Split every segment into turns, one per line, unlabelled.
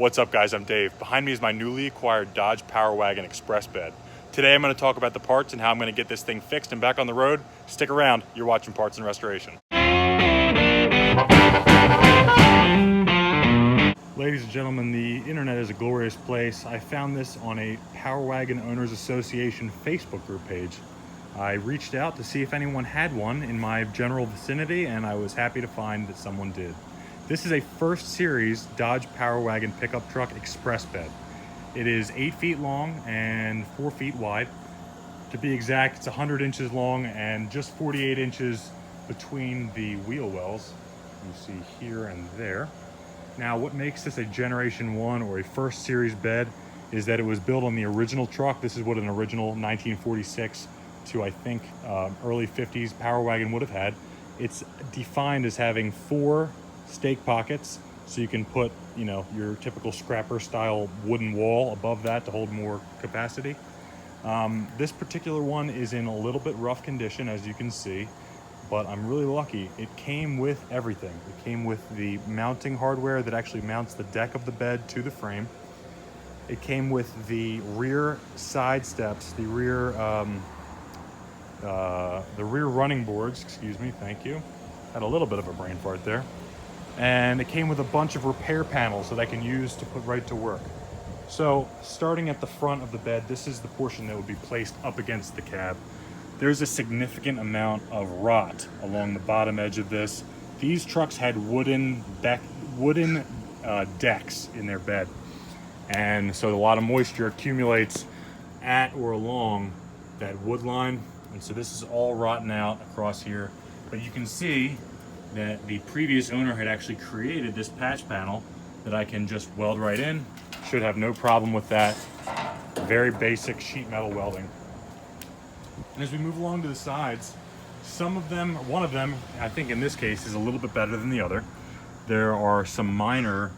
What's up guys, I'm Dave. Behind me is my newly acquired Dodge Power Wagon Express bed. Today I'm going to talk about the parts and how I'm going to get this thing fixed and back on the road. Stick around, you're watching Parts and Restoration. Ladies and gentlemen, the internet is a glorious place. I found this on a Power Wagon Owners Association Facebook group page. I reached out to see if anyone had one in my general vicinity, and I was happy to find that someone did. This is a first series Dodge Power Wagon pickup truck express bed. It is 8 feet long and 4 feet wide. To be exact, it's 100 inches long and just 48 inches between the wheel wells. You see here and there. Now, what makes this a Generation 1 or a first series bed is that it was built on the original truck. This is what an original 1946 to, I think, early 50s Power Wagon would have had. It's defined as having 4 stake pockets, so you can put, your typical scrapper style wooden wall above that to hold more capacity. This particular one is in a little bit rough condition, as you can see, but I'm really lucky. It came with everything. It came with the mounting hardware that actually mounts the deck of the bed to the frame. It came with the rear side steps, the rear running boards, excuse me, thank you. Had a little bit of a brain fart there. And it came with a bunch of repair panels that I can use to put right to work. So starting at the front of the bed, this is the portion that would be placed up against the cab. There's a significant amount of rot along the bottom edge of this. These trucks had wooden decks in their bed. And so a lot of moisture accumulates at or along that wood line. And so this is all rotten out across here. But you can see that the previous owner had actually created this patch panel that I can just weld right in. Should have no problem with that. Very basic sheet metal welding. And as we move along to the sides, one of them, I think in this case, is a little bit better than the other. There are some minor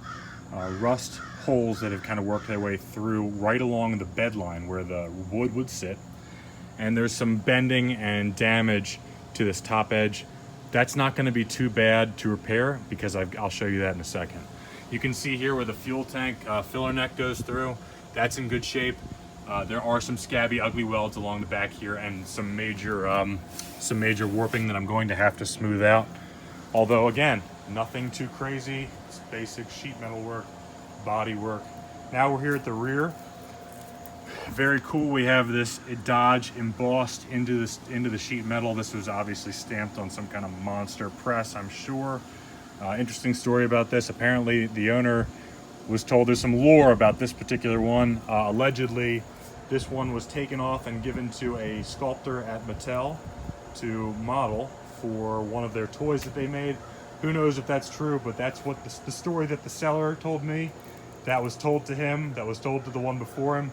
rust holes that have kind of worked their way through right along the bed line where the wood would sit. And there's some bending and damage to this top edge. That's not going to be too bad to repair because I'll show you that in a second. You can see here where the fuel tank filler neck goes through. That's in good shape. There are some scabby, ugly welds along the back here and some major warping that I'm going to have to smooth out. Although, again, nothing too crazy. It's basic sheet metal work, body work. Now we're here at the rear. Very cool. We have this Dodge embossed into the sheet metal. This was obviously stamped on some kind of monster press, I'm sure. Interesting story about this. Apparently the owner was told there's some lore about this particular one. Allegedly, this one was taken off and given to a sculptor at Mattel to model for one of their toys that they made. Who knows if that's true, but that's what the story that the seller told me. That was told to him, that was told to the one before him.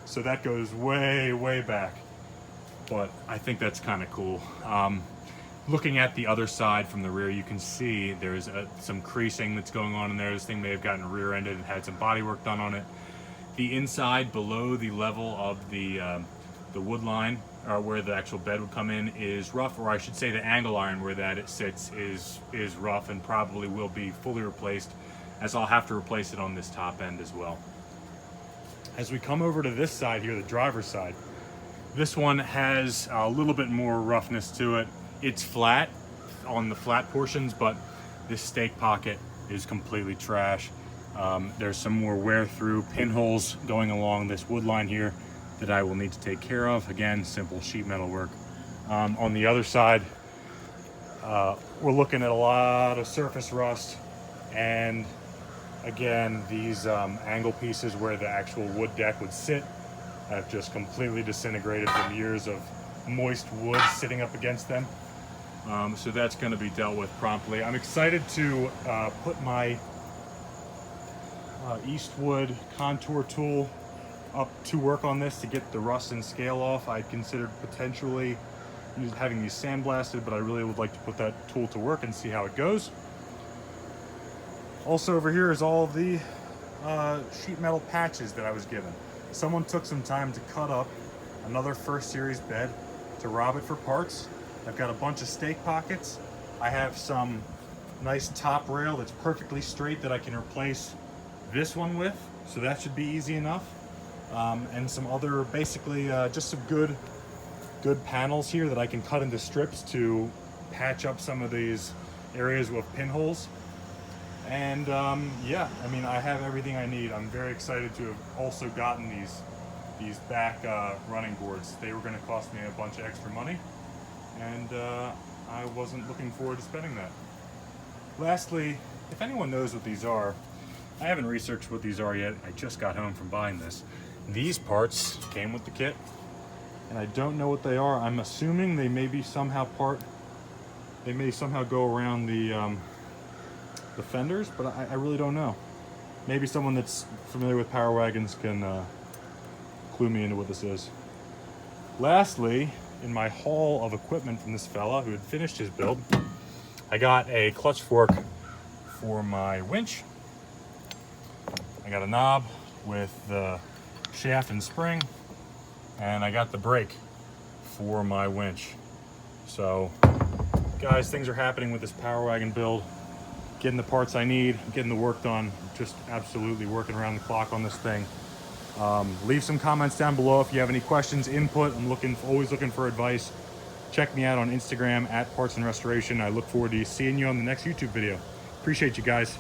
So that goes way, way back. But I think that's kind of cool. Looking at the other side from the rear, you can see there's some creasing that's going on in there. This thing may have gotten rear-ended and had some body work done on it. The inside, below the level of the wood line, where the actual bed would come in, is rough, or I should say the angle iron where that it sits is rough and probably will be fully replaced, as I'll have to replace it on this top end as well. As we come over to this side here, the driver's side, this one has a little bit more roughness to it. It's flat on the flat portions, but this stake pocket is completely trash. There's some more wear through pinholes going along this wood line here that I will need to take care of. Again, simple sheet metal work. On the other side, we're looking at a lot of surface rust, and again, these angle pieces where the actual wood deck would sit have just completely disintegrated from years of moist wood sitting up against them. So that's going to be dealt with promptly. I'm excited to put my Eastwood contour tool up to work on this to get the rust and scale off. I'd considered potentially having these sandblasted, but I really would like to put that tool to work and see how it goes. Also over here is all of the sheet metal patches that I was given. Someone took some time to cut up another first series bed to rob it for parts. I've got a bunch of stake pockets. I have some nice top rail that's perfectly straight that I can replace this one with, so that should be easy enough. And some other, basically just some good panels here that I can cut into strips to patch up some of these areas with pinholes. And yeah, I mean, I have everything I need. I'm very excited to have also gotten these back running boards. They were going to cost me a bunch of extra money, and I wasn't looking forward to spending that. Lastly, if anyone knows what these are, I haven't researched what these are yet. I just got home from buying this. These parts came with the kit, and I don't know what they are. I'm assuming they may be somehow they may somehow go around the fenders, but I really don't know. Maybe someone that's familiar with power wagons can clue me into what this is. Lastly, in my haul of equipment from this fella who had finished his build, I got a clutch fork for my winch. I got a knob with the shaft and spring, and I got the brake for my winch. So guys, things are happening with this power wagon build. Getting the parts I need, getting the work done, just absolutely working around the clock on this thing. Leave some comments down below if you have any questions, input. I'm always looking for advice. Check me out on Instagram @Parts and Restoration. I look forward to seeing you on the next YouTube video. Appreciate you guys.